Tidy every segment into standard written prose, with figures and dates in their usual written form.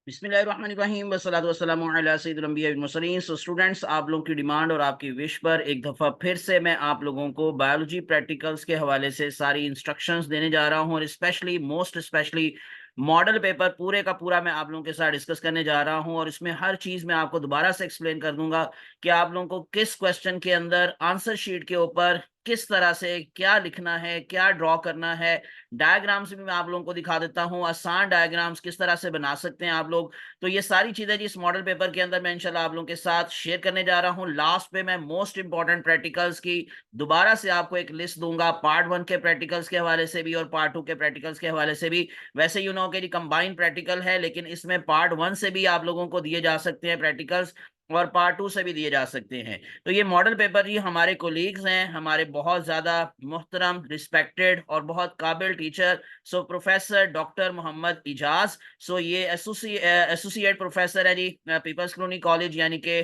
बिस्मिल्लाहिर्रहमानिर्रहीम वस्सलातु वस्सलामु अला सय्यिदिल अंबिया वल मुरसलीन। सो स्टूडेंट्स, आप लोगों की डिमांड और आपकी विश पर एक दफ़ा फिर से मैं आप लोगों को बायोलॉजी प्रैक्टिकल्स के हवाले से सारी इंस्ट्रक्शंस देने जा रहा हूं और specially most specially model paper पूरे का पूरा मैं आप लोगों के साथ डिस्कस करने जा रहा हूं और इसमें हर चीज़ मैं आपको दोबारा से एक्सप्लेन कर दूंगा कि आप लोगों को किस क्वेश्चन के अंदर आंसर शीट के ऊपर किस तरह से क्या लिखना है, क्या ड्रॉ करना है। डायग्राम्स भी मैं आप लोगों को दिखा देता हूँ, आसान डायग्राम्स किस तरह से बना सकते हैं आप लोग। तो ये सारी चीजें जी इस मॉडल पेपर के अंदर मैं इंशाल्लाह आप लोगों के साथ शेयर करने जा रहा हूँ। लास्ट पे मैं मोस्ट इंपॉर्टेंट प्रैक्टिकल्स की दोबारा से आपको एक लिस्ट दूंगा, पार्ट 1 के प्रैक्टिकल्स के हवाले से भी और पार्ट 2 के प्रैक्टिकल्स के हवाले से भी। वैसे यू नो कि कंबाइंड प्रैक्टिकल है, लेकिन इसमें पार्ट 1 से भी आप लोगों को दिए जा सकते हैं प्रैक्टिकल्स और पार्ट 2 से भी दिए जा सकते हैं। तो ये मॉडल पेपर जी हमारे कोलीग्स हैं, हमारे बहुत ज्यादा मुहतरम, रिस्पेक्टेड और बहुत काबिल teacher so professor doctor Mohammad Ijaz. So ये एसोसिएट प्रोफेसर है जी पीपल्स कॉलोनी कॉलेज, यानी कि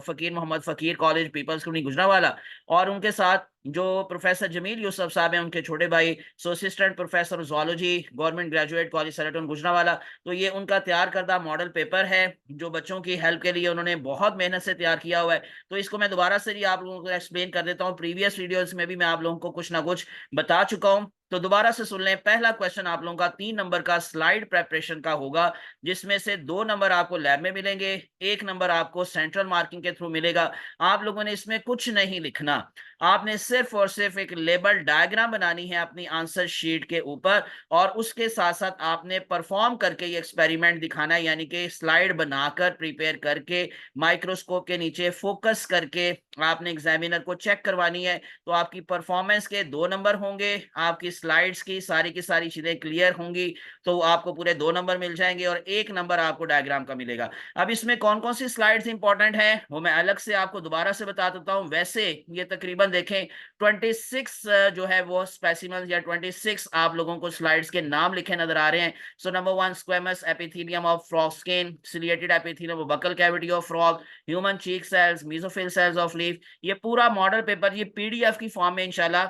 फकीर मोहम्मद फकीर कॉलेज पीपल्स कॉलोनी गुजरांवाला। और उनके साथ जो प्रोफेसर जमील यूसुफ साहब हैं, उनके छोटे भाई, so assistant professor zoology government graduate college सरटन गुजरांवाला। तो ये उनका तैयार करदा मॉडल पेपर है जो बच्चों की हेल्प के लिए उन्होंने बहुत मेहनत से तैयार किया हुआ है। तो इसको मैं दोबारा से भी आप लोगों को एक्सप्लेन कर देता हूँ। प्रीवियस वीडियोस में भी मैं आप लोगों को कुछ ना कुछ बता चुका हूँ, तो दोबारा से सुन लें। पहला क्वेश्चन आप लोगों का 3 नंबर का स्लाइड प्रेपरेशन का होगा, जिसमें से 2 नंबर आपको लैब में मिलेंगे, 1 नंबर आपको सेंट्रल मार्किंग के थ्रू मिलेगा। आप लोगों ने इसमें कुछ नहीं लिखना, आपने सिर्फ और सिर्फ एक लेबल डायग्राम बनानी है अपनी आंसर शीट के ऊपर और उसके साथ साथ आपने परफॉर्म करके ये एक्सपेरिमेंट दिखाना है, यानी कि स्लाइड बनाकर प्रिपेयर करके माइक्रोस्कोप के नीचे फोकस करके आपने एग्जामिनर को चेक करवानी है। तो आपकी परफॉर्मेंस के 2 नंबर होंगे, आपकी स्लाइड्स की सारी चीजें क्लियर होंगी तो आपको पूरे 2 नंबर मिल जाएंगे और 1 नंबर आपको डायग्राम का मिलेगा। अब इसमें कौन कौन सी स्लाइड्स इंपॉर्टेंट है वो मैं अलग से आपको दोबारा से बता देता हूं। वैसे ये तकरीबन देखें 26 जो है वो स्पेसिमेंस या 26 आप लोगों को स्लाइड्स के नाम लिखे नजर आ रहे हैं। So number 1, squamous epithelium of frog skin, ciliated epithelium of buccal cavity of frog, human cheek cells, mesophyll cells of leaf. ये पूरा मॉडल पेपर ये पीडीएफ की फॉर्म में इंशाल्लाह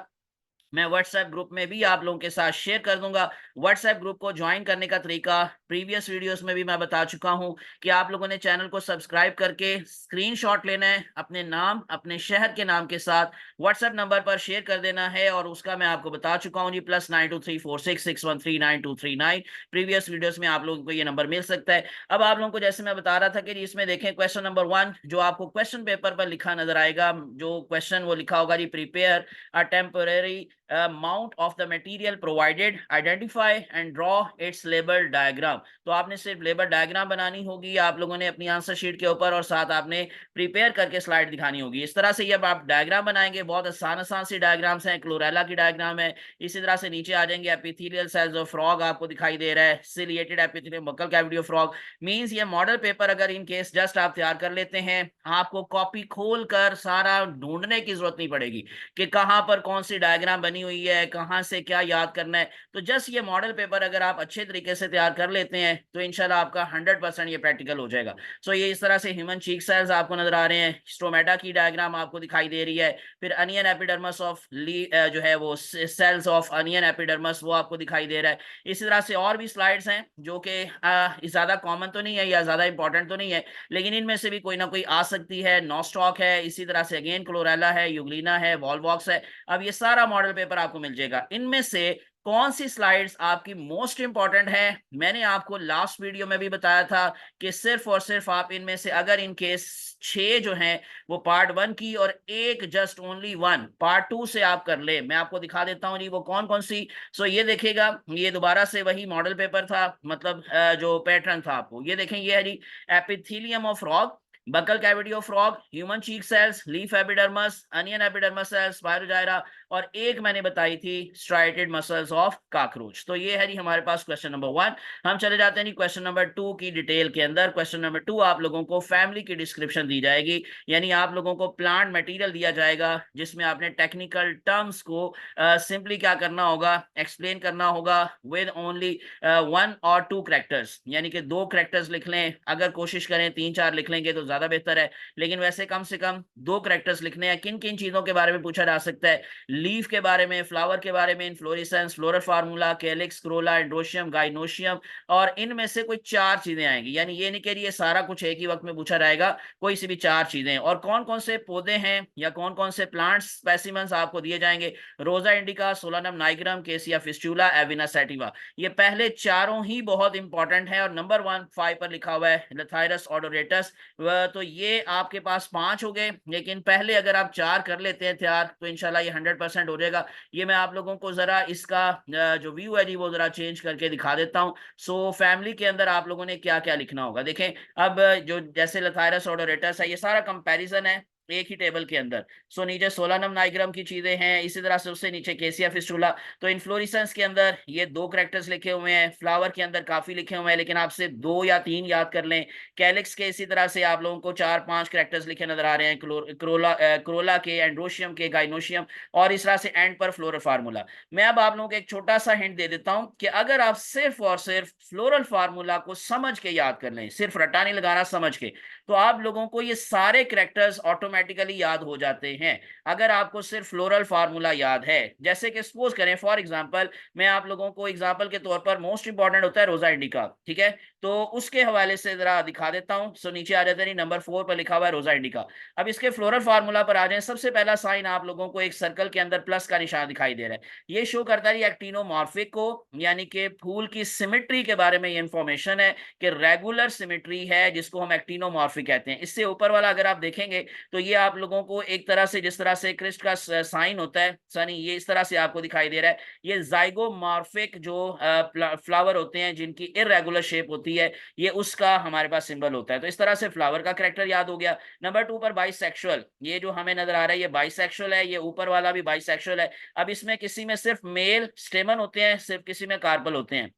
मैं व्हाट्सएप ग्रुप में भी आप लोगों के साथ शेयर कर दूंगा। व्हाट्सएप ग्रुप को ज्वाइन करने का तरीका प्रीवियस वीडियोस में भी मैं बता चुका हूं कि आप लोगों ने चैनल को सब्सक्राइब करके स्क्रीनशॉट लेना है, अपने नाम अपने शहर के नाम के साथ व्हाट्सएप नंबर पर शेयर कर देना है और उसका मैं आपको बता चुका हूं जी, +923466139239। प्रीवियस वीडियोस में आप लोगों को ये नंबर मिल सकता है। अब आप लोगों को जैसे मैं बता रहा था कि इसमें देखें क्वेश्चन नंबर 1 जो आपको क्वेश्चन पेपर पर लिखा नजर आएगा, जो क्वेश्चन वो लिखा होगा जी, prepare a temporary amount of the material provided, identify and draw its label diagram। तो आपने सिर्फ लेबल डायग्राम बनानी होगी आप लोगों ने अपनी आंसर शीट के ऊपर और साथ आपने प्रिपेयर करके स्लाइड दिखानी होगी। इस तरह से जब आप डायग्राम बनाएंगे, बहुत आसान आसान सी डायग्राम्स हैं, क्लोरेला की डायग्राम है। इसी तरह से नीचे आ जाएंगे, एपिथेलियल सेल्स ऑफ फ्रॉग आपको दिखाई दे रहा है, ciliated epithelium buckle cavity of frog. Means ये मॉडल पेपर अगर इन केस जस्ट आप तैयार कर लेते हैं, आपको कॉपी खोल कर सारा ढूंढने की जरूरत नहीं पड़ेगी कि कहां पर कौन सी डायग्राम बनी हुई है, कहां से क्या याद करना है। तो जस्ट ये मॉडल पेपर अगर आप अच्छे तरीके से तैयार कर लेते हैं तो इंशाल्लाह आपका 100% ये प्रैक्टिकल हो जाएगा। सो ये इस तरह से ह्यूमन चीक सेल्स आपको नजर आ रहे हैं, स्टोमेटा की डायग्राम आपको दिखाई दे रही है, फिर अनियन एपिडर्मस ऑफ जो है वो सेल्स ऑफ अनियन एपिडर्मस वो आपको दिखाई दे रहा है। इसी तरह से और भी स्लाइड्स हैं जो कि ज्यादा कॉमन तो नहीं है या ज्यादा इंपॉर्टेंट तो नहीं है, लेकिन इनमें से भी कोई ना कोई आ सकती है। नॉस्टॉक है, इसी तरह से अगेन क्लोरेला है, यूग्लिना है, वॉलवॉक्स है। अब ये सारा मॉडल पेपर आपको मिल जाएगा। इनमें से कौन सी स्लाइड्स आपकी मोस्ट इंपॉर्टेंट है, मैंने आपको लास्ट वीडियो में भी बताया था कि सिर्फ और सिर्फ आप इनमें से अगर इन केस 6 जो हैं वो पार्ट 1 की और एक जस्ट ओनली 1 पार्ट 2 से आप कर ले। मैं आपको दिखा देता हूं जी वो कौन कौन सी। सो ये देखिएगा, ये दोबारा से वही मॉडल पेपर था, मतलब जो पैटर्न था आपको ये देखें, ये है जी epithelium of frog, buccal cavity of frog, human cheek cells, leaf epidermis, onion epidermis cells, spirogyra, और एक मैंने बताई थी स्ट्राइटेड मसल्स ऑफ काकरोच। तो ये है जी हमारे पास क्वेश्चन नंबर 1। हम चले जाते हैं जी क्वेश्चन नंबर 2 की डिटेल के अंदर। क्वेश्चन नंबर 2 आप लोगों को फैमिली की डिस्क्रिप्शन दी जाएगी, यानी आप लोगों को प्लांट मटेरियल दिया जाएगा जिसमें आपने टेक्निकल टर्म्स को सिंपली क्या करना होगा, एक्सप्लेन करना होगा विद ओनली 1 और 2 कैरेक्टर्स, यानी कि 2 कैरेक्टर्स लिख लें। अगर कोशिश करें 3-4 लिख लेंगे तो ज्यादा बेहतर है, लेकिन वैसे कम से कम 2 कैरेक्टर्स लिखने हैं। किन किन चीजों के बारे में पूछा जा सकता है? लीफ के बारे में, फ्लावर के बारे में, inflorescence, floral formula, calyx, Corolla, androecium, gynoecium, और इनमें से कोई 4 चीजें आएंगी। यानी ये नहीं कि ये सारा कुछ एक ही वक्त में पूछा रहेगा, कोई सी भी 4 चीजें। और कौन कौन से पौधे हैं या कौन कौन से प्लांट स्पेसिमेंस आपको दिए जाएंगे? रोजा इंडिका, सोलानम नाइग्रम, केसिया फिस्टुला, एविना सैटिवा। ये पहले चारों ही बहुत इंपॉर्टेंट है, और नंबर 1 5 पर लिखा हुआ है लेथाइरस ओडोरेटस। तो ये आपके पास 5 हो गए, लेकिन पहले अगर आप 4 कर लेते हैं तैयार तो इंशाल्लाह ये 100% हो जाएगा। ये मैं आप लोगों को जरा इसका जो व्यू है जी वो जरा चेंज करके दिखा देता हूँ। सो फैमिली के अंदर आप लोगों ने क्या क्या लिखना होगा, देखें। अब जो जैसे लेथाइरस ओडोरेटस है, ये सारा कंपैरिजन है एक ही टेबल के अंदर। सो नीचे सोलानम नाइग्रम की चीजें हैं, इसी तरह से उससे नीचे केसिया फिस्टुला। तो इन्फ्लोरेसेंस के अंदर ये 2 कैरेक्टर्स लिखे हुए हैं, फ्लावर के अंदर काफी लिखे हुए हैं, लेकिन आपसे 2 या 3 याद कर लें। कैलिक्स के इसी तरह से आप लोगों को 4-5 कैरेक्टर्स लिखे नजर आ रहे हैं, क्रोला के, एंड्रोशियम के, गाइनोशियम, और इस तरह से एंड पर फ्लोरल फार्मूला। मैं अब आप लोगों को एक छोटा सा हिंट दे देता हूं कि अगर आप सिर्फ और सिर्फ फ्लोरल फार्मूला को समझ के याद कर लें, सिर्फ रटा नहीं लगाना, समझ के, तो आप लोगों को ये सारे कैरेक्टर्स ऑटोमेटिकली याद हो जाते हैं। अगर आपको सिर्फ फ्लोरल फार्मूला याद है, जैसे कि सपोज करें फॉर एग्जांपल, मैं आप लोगों को एग्जांपल के तौर पर, मोस्ट इंपॉर्टेंट होता है रोजा इंडिका, ठीक है, तो उसके हवाले से जरा दिखा देता हूं। सो नीचे आ जाते हैं, नंबर 4 पर लिखा हुआ है रोजा इंडिका। अब इसके फ्लोरल फार्मूला पर आ जाए, सबसे पहला साइन आप लोगों को एक सर्कल के अंदर प्लस का निशान दिखाई दे रहा है। ये शो करता है एक्टिनोमॉर्फिक को, यानी कि फूल की सिमेट्री के बारे में ये इंफॉर्मेशन है कि रेगुलर सिमेट्री है, जिसको हम एक्टिनोमॉर्फिक कहते हैं। इससे ऊपर वाला अगर आप देखेंगे तो ये आप लोगों को एक तरह से, जिस तरह से क्रिस्ट का साइन होता है, सनी ये इस तरह से आपको दिखाई दे रहा है। ये जाइगोमॉर्फिक जो फ्लावर होते हैं जिनकी इरेगुलर शेप होती है, ये उसका हमारे पास सिंबल होता है। तो इस तरह से फ्लावर का कैरेक्टर याद हो गया। नंबर 2 पर बाइसेक्सुअल, ये जो हमें नजर आ रहा है ये बाइसेक्सुअल है, ये ऊपर वाला भी बाइसेक्सुअल है। अब इसमें किसी में सिर्फ मेल स्टेमन होते हैं, सिर्फ किसी में कार्पल होते हैं,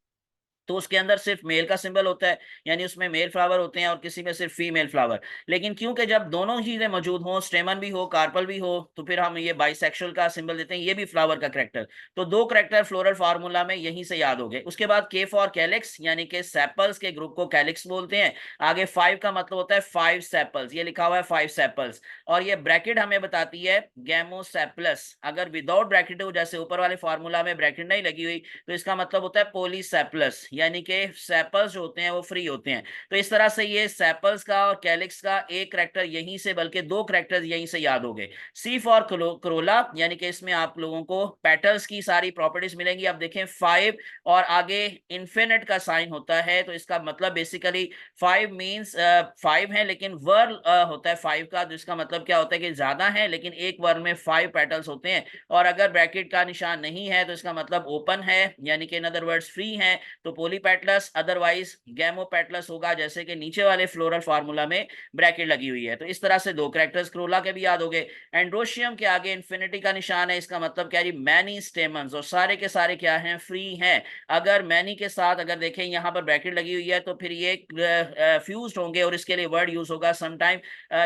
तो उसके अंदर सिर्फ मेल का सिंबल होता है, यानी उसमें मेल फ्लावर होते हैं, और किसी में सिर्फ फीमेल फ्लावर। लेकिन क्योंकि जब दोनों चीजें मौजूद हो, स्टेमन भी हो, कार्पल भी हो, तो फिर हम ये बाइसेक्सुअल का सिंबल देते हैं, ये भी फ्लावर का करेक्टर। तो 2 करेक्टर फ्लोरल फार्मूला में यहीं से याद हो गए। उसके बाद के फॉर कैलिक्स, यानी कि सेपल्स के ग्रुप को कैलिक्स बोलते हैं। आगे 5 का मतलब होता है 5 सेपल्स, ये लिखा हुआ है 5 सेपल्स, और ये ब्रैकेट हमें बताती है गैमोसेपलस। अगर विदाउट ब्रैकेट हो, जैसे ऊपर वाले फार्मूला में ब्रैकेट नहीं लगी हुई, तो इसका मतलब होता है पॉलीसेपलस, यानी कि सेपल्स जो होते हैं वो फ्री होते हैं। तो इस तरह से ये सेपल्स का और कैलिक्स का एक करेक्टर यहीं से, बल्कि 2 करेक्टर्स यहीं से याद हो गए। सी फॉर क्रोला, यानी कि इसमें आप लोगों को पेटल्स की सारी प्रॉपर्टीज मिलेंगी। अब देखें 5 और आगे इन्फिनिट का साइन होता है, तो इसका मतलब बेसिकली 5 मींस 5 है, लेकिन वर्ल होता है 5 का, तो इसका मतलब क्या होता है कि ज्यादा है, लेकिन एक वर्ल में 5 पेटल्स होते हैं। और अगर ब्रैकेट का निशान नहीं है तो इसका मतलब ओपन है, यानी कि इन अदर वर्ड्स फ्री है, तो पॉलीपेटलस, अदरवाइज गैमोपेटलस होगा, जैसे कि नीचे वाले फ्लोरल फार्मूला में ब्रैकेट लगी हुई है। तो इस तरह से 2 कैरेक्टर्स क्रोला के भी याद हो गए। एंड्रोशियम के आगे इन्फिनिटी का निशान है, इसका मतलब क्या है, मैनी स्टेमन्स, और सारे के सारे क्या हैं, फ्री हैं। अगर मैनी के साथ अगर देखें यहाँ पर ब्रैकेट लगी हुई है, तो फिर ये फ्यूज्ड होंगे, और इसके लिए वर्ड यूज होगा समटाइम,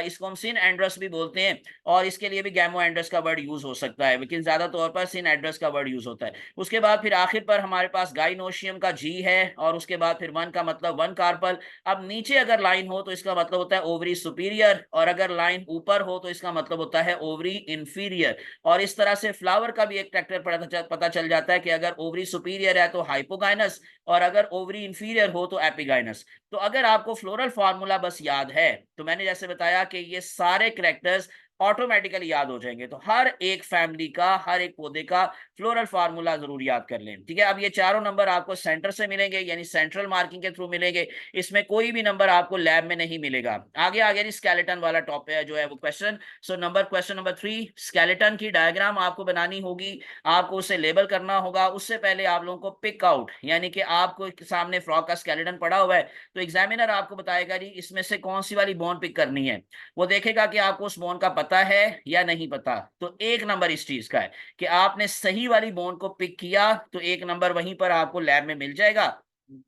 इसको हम सिन एंड्रस भी बोलते हैं, और इसके लिए भी गैमो एंड्रस का वर्ड यूज हो सकता है, लेकिन ज्यादा तौर पर सिन एंड्रस का वर्ड यूज होता है। उसके बाद फिर आखिर पर हमारे पास गाइनोशियम का जी है, और उसके बाद फिर 1 का मतलब 1 कार्पल। अब नीचे अगर लाइन हो तो इसका मतलब होता है ओवरी सुपीरियर, और अगर लाइन ऊपर हो तो इसका मतलब होता है ओवरी इंफीरियर। और इस तरह से फ्लावर का भी एक फैक्टर पता चल जाता है कि अगर ओवरी सुपीरियर है तो हाइपोगाइनस, और अगर ओवरी इंफीरियर हो तो एपिगाइनस। तो अगर आपको फ्लोरल फार्मूला बस याद है, तो मैंने जैसे बताया कि ये सारे कैरेक्टर्स ऑटोमेटिकली याद हो जाएंगे। तो हर एक फैमिली का, हर एक पौधे का फ्लोरल फार्मूला जरूर याद कर लें, ठीक है। अब ये चारों नंबर आपको सेंटर से मिलेंगे, यानी सेंट्रल मार्किंग के थ्रू मिलेंगे, इसमें कोई भी नंबर आपको लैब में नहीं मिलेगा। आगे आगे स्केलेटन वाला टॉपिक जो है वो question. So question number 3, skeleton की डायग्राम आपको बनानी होगी, आपको उसे लेबल करना होगा। उससे पहले आप लोगों को पिक आउट, यानी कि आपको सामने फ्रॉग का स्केलेटन पड़ा हुआ है, तो एग्जामिनर आपको बताएगा जी इसमें से कौन सी वाली बोन पिक करनी है। वो देखेगा कि आपको उस बोन का पता है या नहीं पता। तो 1 नंबर इस चीज का है कि आपने सही वाली बोन को पिक किया, तो 1 नंबर वहीं पर आपको लैब में मिल जाएगा।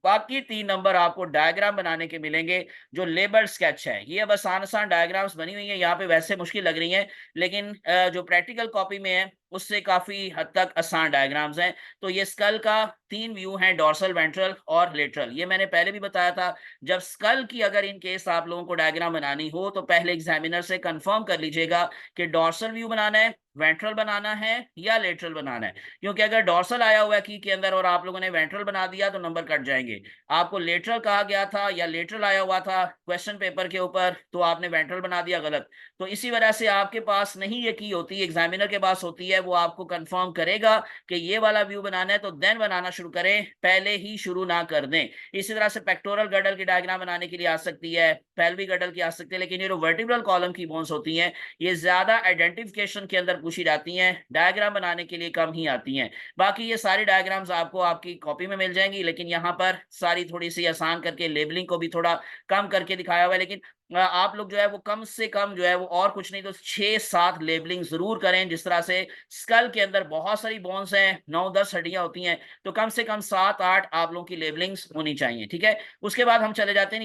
बाकी 3 नंबर आपको डायग्राम बनाने के मिलेंगे, जो लेबल स्केच है। ये बस आसान आसान डायग्राम्स बनी हुई है, यहाँ पे वैसे मुश्किल लग रही हैं, लेकिन जो प्रैक्टिकल कॉपी में है उससे काफी हद तक आसान डायग्राम्स हैं। तो ये स्कल का 3 व्यू हैं, डोर्सल, वेंट्रल और लेटरल। ये मैंने पहले भी बताया था, जब स्कल की अगर इन केस आप लोगों को डायग्राम बनानी हो तो पहले एग्जामिनर से कंफर्म कर लीजिएगा कि डोर्सल व्यू बनाना है, वेंट्रल बनाना है या लेटरल बनाना है। क्योंकि अगर डोर्सल आया हुआ है की के अंदर और आप लोगों ने वेंट्रल बना दिया तो नंबर कट जाएंगे। आपको लेटरल कहा गया था या लेटरल आया हुआ था क्वेश्चन पेपर के ऊपर, तो आपने वेंट्रल बना दिया, गलत। तो इसी वजह से आपके पास नहीं ये की होती, एग्जामिनर के पास होती है, वो आपको कंफर्म करेगा कि ये वाला व्यू बनाना है तो देन बनाना शुरू करें, पहले ही शुरू ना कर दें। इसी तरह से पेक्टोरल गडल की डायग्राम बनाने के लिए आ सकती है, पेल्विक गडल की आ सकती है, लेकिन ये जो वर्टिब्रल कॉलम की बोन्स होती हैं ये ज्यादा आइडेंटिफिकेशन के अंदर पूछी जाती हैं, डायग्राम बनाने के लिए कम ही आती हैं। बाकी ये सारी डायग्राम्स आपको आपकी कॉपी में मिल जाएंगी, लेकिन यहाँ पर सारी थोड़ी सी आसान करके लेबलिंग को भी थोड़ा कम करके दिखाया हुआ है। लेकिन आप लोग जो है वो कम से कम जो है वो और कुछ नहीं तो 6-7 लेबलिंग जरूर करें। जिस तरह से स्कल के अंदर बहुत सारी बोन्स हैं, 9-10 हड्डियां होती हैं, तो कम से कम 7-8 आप लोगों की लेबलिंग्स होनी चाहिए, ठीक है। उसके बाद हम चले जाते हैं,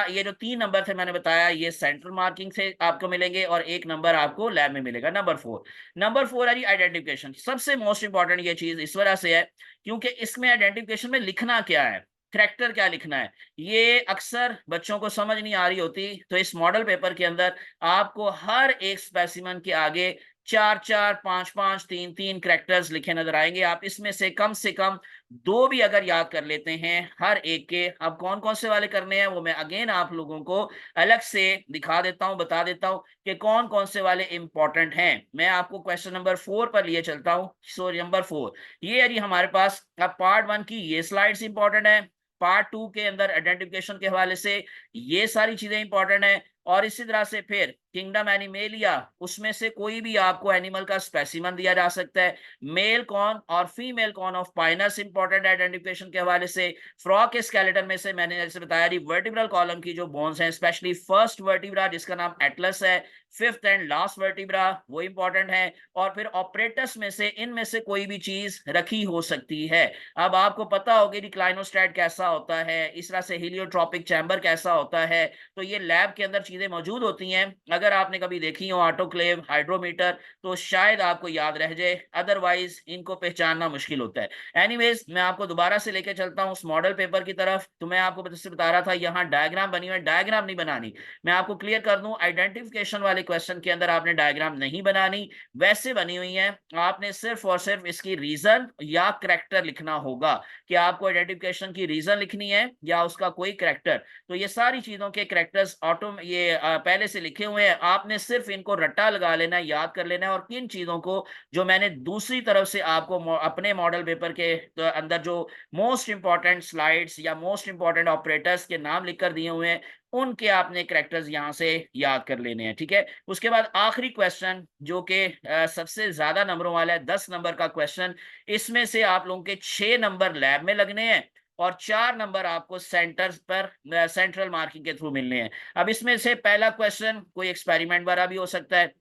ये जो 3 नंबर थे मैंने बताया, ये सेंट्रल मार्किंग से आपको मिलेंगे और 1 नंबर आपको लैब में मिलेगा। नंबर 4 है जी आइडेंटिफिकेशन। सबसे मोस्ट इंपॉर्टेंट ये चीज इस वजह से है क्योंकि इसमें आइडेंटिफिकेशन में लिखना क्या है, करैक्टर क्या लिखना है, ये अक्सर बच्चों को समझ नहीं आ रही होती। तो इस मॉडल पेपर के अंदर आपको हर एक स्पेसिमन के आगे 4-4, 5-5, 3-3 करैक्टर्स लिखे नजर आएंगे। आप इसमें से कम 2 भी अगर याद कर लेते हैं हर एक के, अब कौन कौन से वाले करने हैं वो मैं अगेन आप लोगों को अलग से दिखा देता हूं, बता देता हूं कि कौन कौन से वाले इंपॉर्टेंट हैं। मैं आपको क्वेश्चन नंबर 4 पर लिए चलता हूं। सॉरी, नंबर 4 ये है जी हमारे पास। अब पार्ट 1 की ये स्लाइड्स इंपॉर्टेंट है, पार्ट 2 के अंदर आइडेंटिफिकेशन के हवाले से ये सारी चीजें इंपॉर्टेंट है, और इसी तरह से फिर किंगडम एनिमेलिया, उसमें से कोई भी आपको एनिमल का स्पेसिमन दिया जा सकता है, मेल कौन और फीमेल कौन ऑफ पाइनस इंपॉर्टेंट आइडेंटिफिकेशन के हवाले से। फ्रॉग के स्केलेटन में से मैंने जैसे बताया जी वर्टिब्रल कॉलम की जो बोन्स हैं, स्पेशली फर्स्ट वर्टिब्रा जिसका नाम एटलस है, फिफ्थ एंड लास्ट वर्टिब्रा वो इंपॉर्टेंट है, और फिर ऑपरेटस में से इनमें से कोई भी चीज रखी हो सकती है। अब आपको पता होगा डिक्लाइनोस्टैट कैसा होता है, इस तरह से हीलियोट्रॉपिक चैम्बर कैसा होता है, तो ये लैब के अंदर चीजें मौजूद होती हैं। अगर आपने कभी देखी हो ऑटोक्लेव, हाइड्रोमीटर, तो शायद आपको याद रह जाए, अदरवाइज इनको पहचानना मुश्किल होता है। एनीवेज मैं आपको दोबारा से लेके चलता हूँ उस मॉडल पेपर की तरफ। तो मैं आपको बता रहा था यहाँ डायग्राम बनी हुई है, डायग्राम नहीं बनानी। मैं आपको क्लियर कर दूं, आइडेंटिफिकेशन वाले क्वेश्चन के अंदर आपने डायग्राम नहीं बनानी, वैसे बनी हुई है। आपने सिर्फ और सिर्फ इसकी रीजन या करैक्टर लिखना होगा कि आपको आइडेंटिफिकेशन की रीजन लिखनी है या उसका कोई करैक्टर। तो ये सारी चीजों के करैक्टर्स पहले से लिखे हुए हैं, आपने सिर्फ इनको रट्टा लगा लेना है, याद कर लेना है। और किन चीजों को जो मैंने दूसरी तरफ से आपको अपने मॉडल पेपर के अंदर जो मोस्ट इंपॉर्टेंट स्लाइड्स या मोस्ट इंपॉर्टेंट ऑपरेटर्स के नाम लिखकर दिए हुए हैं, उनके आपने करैक्टर्स यहां से याद कर लेने हैं, ठीक है। उसके बाद आखिरी क्वेश्चन जो कि सबसे ज्यादा नंबरों वाला है, 10 नंबर का क्वेश्चन। इसमें से आप लोगों के 6 नंबर लैब में लगने हैं और 4 नंबर आपको सेंटर्स पर सेंट्रल मार्किंग के थ्रू मिलने हैं। अब इसमें से पहला क्वेश्चन कोई एक्सपेरिमेंट वाला भी हो सकता है,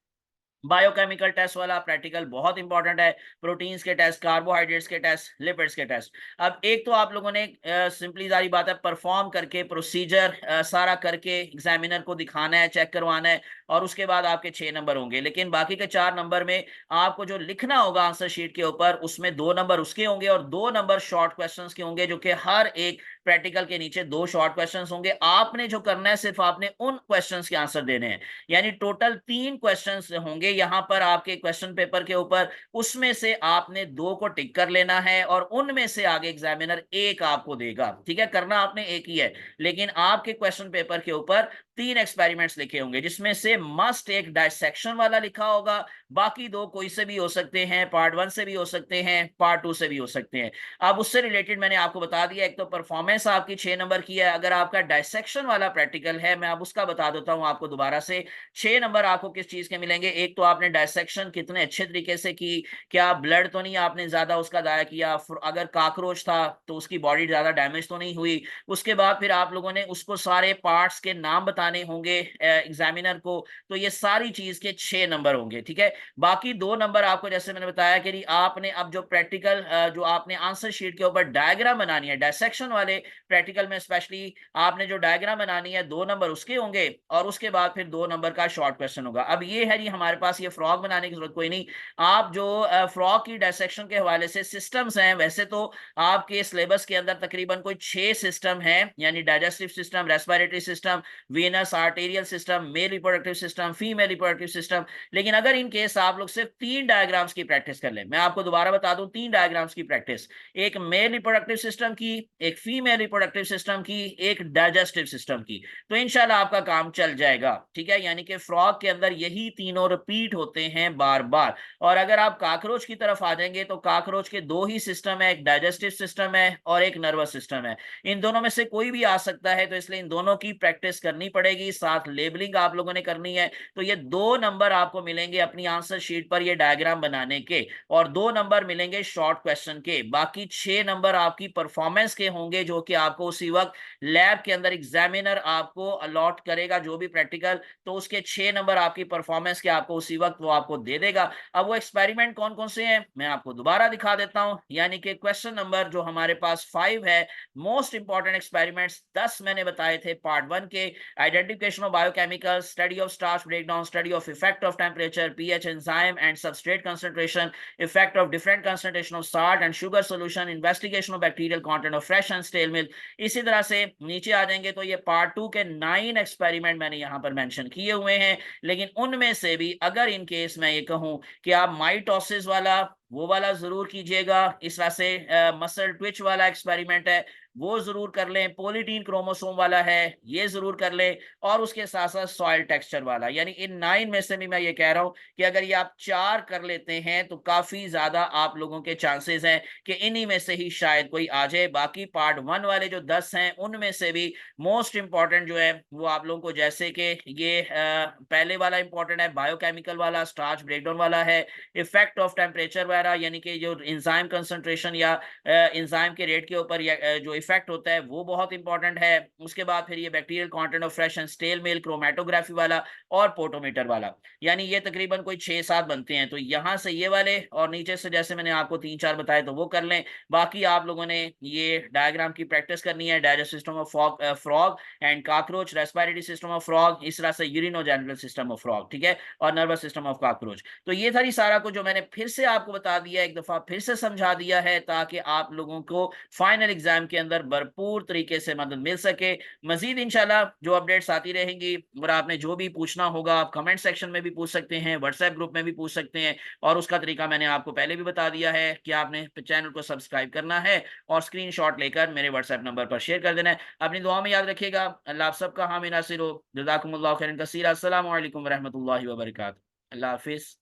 बायोकेमिकल टेस्ट वाला प्रैक्टिकल बहुत इंपॉर्टेंट है, प्रोटीन्स के टेस्ट, कार्बोहाइड्रेट्स के टेस्ट, लिपिड्स के टेस्ट। अब एक तो आप लोगों ने सिंपली सारी बात है परफॉर्म करके प्रोसीजर सारा करके एग्जामिनर को दिखाना है, चेक करवाना है, और उसके बाद आपके 6 नंबर होंगे। लेकिन बाकी के 4 नंबर में आपको जो लिखना होगा आंसर शीट के ऊपर, उसमें 2 नंबर उसके होंगे और 2 नंबर शॉर्ट क्वेश्चंस के होंगे, जो कि हर एक प्रैक्टिकल के नीचे 2 शॉर्ट क्वेश्चंस होंगे। आपने जो करना है सिर्फ आपने उन क्वेश्चंस के आंसर देने हैं, यानी टोटल 3 क्वेश्चंस होंगे यहाँ पर आपके क्वेश्चन पेपर के ऊपर। उसमें से आपने 2 को टिक कर लेना है और उनमें से आगे एग्जामिनर 1 आपको देगा, ठीक है। करना आपने एक ही है, लेकिन आपके क्वेश्चन पेपर के ऊपर 3 एक्सपेरिमेंट्स लिखे होंगे, जिसमें से मस्ट एक डायसेक्शन वाला लिखा होगा, बाकी 2 कोई से भी हो सकते हैं, पार्ट 1 से भी हो सकते हैं, पार्ट 2 से भी हो सकते हैं। अब उससे रिलेटेड मैंने आपको बता दिया, एक तो परफॉर्मेंस आपकी 6 नंबर की है। अगर आपका डायसेक्शन वाला प्रैक्टिकल है, मैं अब उसका बता देता हूं आपको दोबारा से। 6 नंबर आपको किस चीज के मिलेंगे, एक तो आपने डायसेक्शन कितने अच्छे तरीके से की, क्या ब्लड तो नहीं आपने ज्यादा उसका दाया किया, अगर काकरोच था तो उसकी बॉडी ज्यादा डैमेज तो नहीं हुई। उसके बाद फिर आप लोगों ने उसको सारे पार्ट्स के नाम बताने आने होंगे एग्जामिनर को, तो ये सारी चीज के 6 नंबर होंगे, ठीक है। बाकी 2 नंबर आपको जैसे मैंने बताया कि आपने अब जो प्रैक्टिकल जो आपने आंसर शीट के ऊपर डायग्राम बनानी है, डायसेक्शन वाले प्रैक्टिकल में स्पेशली आपने जो डायग्राम बनानी है, 2 नंबर उसके होंगे और उसके बाद फिर 2 नंबर का शॉर्ट क्वेश्चन होगा। अब ये है जी हमारे पास ये फ्रॉग बनाने की जरूरत कोई नहीं। आप जो फ्रॉग की डायसेक्शन के हवाले से सिस्टम्स हैं, वैसे तो आपके सिलेबस के अंदर तकरीबन कोई 6 सिस्टम है, यानी digestive system, respiratory system, venous arterial system, male reproductive system, female reproductive system. लेकिन अगर इन केस आप लोग सिर्फ 3 डायग्राम्स की प्रैक्टिस कर लें, मैं आपको दोबारा बता दूं 3 डायग्राम्स की प्रैक्टिस, एक मेल रिप्रोडक्टिव सिस्टम की, एक फीमेल रिप्रोडक्टिव सिस्टम की, एक डाइजेस्टिव सिस्टम की, तो इंशाल्लाह आपका काम चल जाएगा, ठीक है। यानी कि फ्रॉग के अंदर यही तीनों रिपीट होते हैं बार बार। और अगर आप काकरोच की तरफ आ जाएंगे तो काकरोच के 2 ही सिस्टम है, एक डाइजेस्टिव सिस्टम है और एक नर्वस सिस्टम है। इन दोनों में से कोई भी आ सकता है, तो इसलिए इन दोनों की प्रैक्टिस करनी पड़ेगी, साथ लेबलिंग आप लोगों ने करनी है। तो ये 2 नंबर आपको मिलेंगे अपनी आंसर शीट पर ये डायग्राम बनाने के, और 2 नंबर मिलेंगे शॉर्ट क्वेश्चन के। बाकी 6 नंबर आपकी परफॉर्मेंस के होंगे, जो कि आपको उसी वक्त लैब के अंदर एग्जामिनर आपको अलॉट करेगा जो भी प्रैक्टिकल, तो उसके 6 नंबर आपकी परफॉर्मेंस के आपको उसी वक्त वो आपको दे देगा। अब वो एक्सपेरिमेंट कौन कौन से हैं मैं आपको दोबारा दिखा देता हूं। यानी कि क्वेश्चन नंबर जो हमारे पास 5 है, मोस्ट इंपॉर्टेंट एक्सपेरिमेंट्स 10 मैंने बताए थे पार्ट 1 के, identification of biochemical, study of starch breakdown, study of effect of temperature, pH, enzyme and substrate concentration, effect of different concentration of salt and sugar solution, investigation of bacterial content of fresh and stale milk. इसी तरह से नीचे आ जाएंगे तो ये part 2 के 9 experiment मैंने यहां पर मेंशन किए हुए हैं। लेकिन उनमें से भी अगर इन केस मैं ये कहूं कि आप माइटोसिस वाला वो वाला जरूर कीजिएगा, इस तरह से मसल ट्विच वाला एक्सपेरिमेंट है वो जरूर कर लें, पोलिटीन क्रोमोसोम वाला है ये जरूर कर लें, और उसके साथ साथ सॉइल टेक्सचर वाला। यानी इन 9 में से भी मैं ये कह रहा हूं कि अगर ये आप 4 कर लेते हैं तो काफी ज्यादा आप लोगों के चांसेस हैं कि इन्हीं में से ही शायद कोई आ जाए। बाकी पार्ट 1 वाले जो 10 हैं उनमें से भी मोस्ट इंपॉर्टेंट जो है वो आप लोगों को, जैसे कि ये पहले वाला इंपॉर्टेंट है, बायोकेमिकल वाला, स्टार्च ब्रेकडाउन वाला है, इफेक्ट ऑफ टेम्परेचर वगैरह, यानी कि जो इंजाइम कंसंट्रेशन या इंजाइम के रेट के ऊपर जो इफेक्ट होता है वो बहुत इंपॉर्टेंट है। उसके बाद फिर ये bacterial content of fresh and stale milk, chromatography वाला और पोटोमीटर वाला। यानी ये तकरीबन कोई 6-7 बनते हैं। तो यहां से ये वाले और नीचे से जैसे मैंने आपको 3-4 बताए तो वो कर लें। बाकी आप लोगों ने ये डायग्राम की प्रैक्टिस करनी है, digestive system of frog and cockroach, respiratory system of frog, इस तरह से यूरिनोजेनिटल सिस्टम ऑफ फ्रॉग, ठीक है, और नर्वस सिस्टम ऑफ काकरोच। तो ये था सारा कुछ जो मैंने फिर से आपको बता दिया, एक दफा फिर से समझा दिया है, ताकि आप लोगों को फाइनल एग्जाम के अंदर भरपूर तरीके से मदद मिल सके। मजीद इंशाल्लाह जो अपडेट्स आती रहेंगी, और आपने जो भी पूछना होगा आप कमेंट सेक्शन में भी पूछ सकते हैं, व्हाट्सएप ग्रुप में भी पूछ सकते हैं, और उसका तरीका मैंने आपको पहले भी बता दिया है कि आपने चैनल को सब्सक्राइब करना है और स्क्रीनशॉट लेकर मेरे व्हाट्सएप नंबर पर शेयर कर देना है। अपनी दुआ में याद रखिएगा। अल्लाह आप सबका हामी नासिर हो। जज़ाकुमुल्लाहु खैरन कसीरा। अस्सलामु अलैकुम व रहमतुल्लाहि व बरकातहू। अल्लाह हाफिज।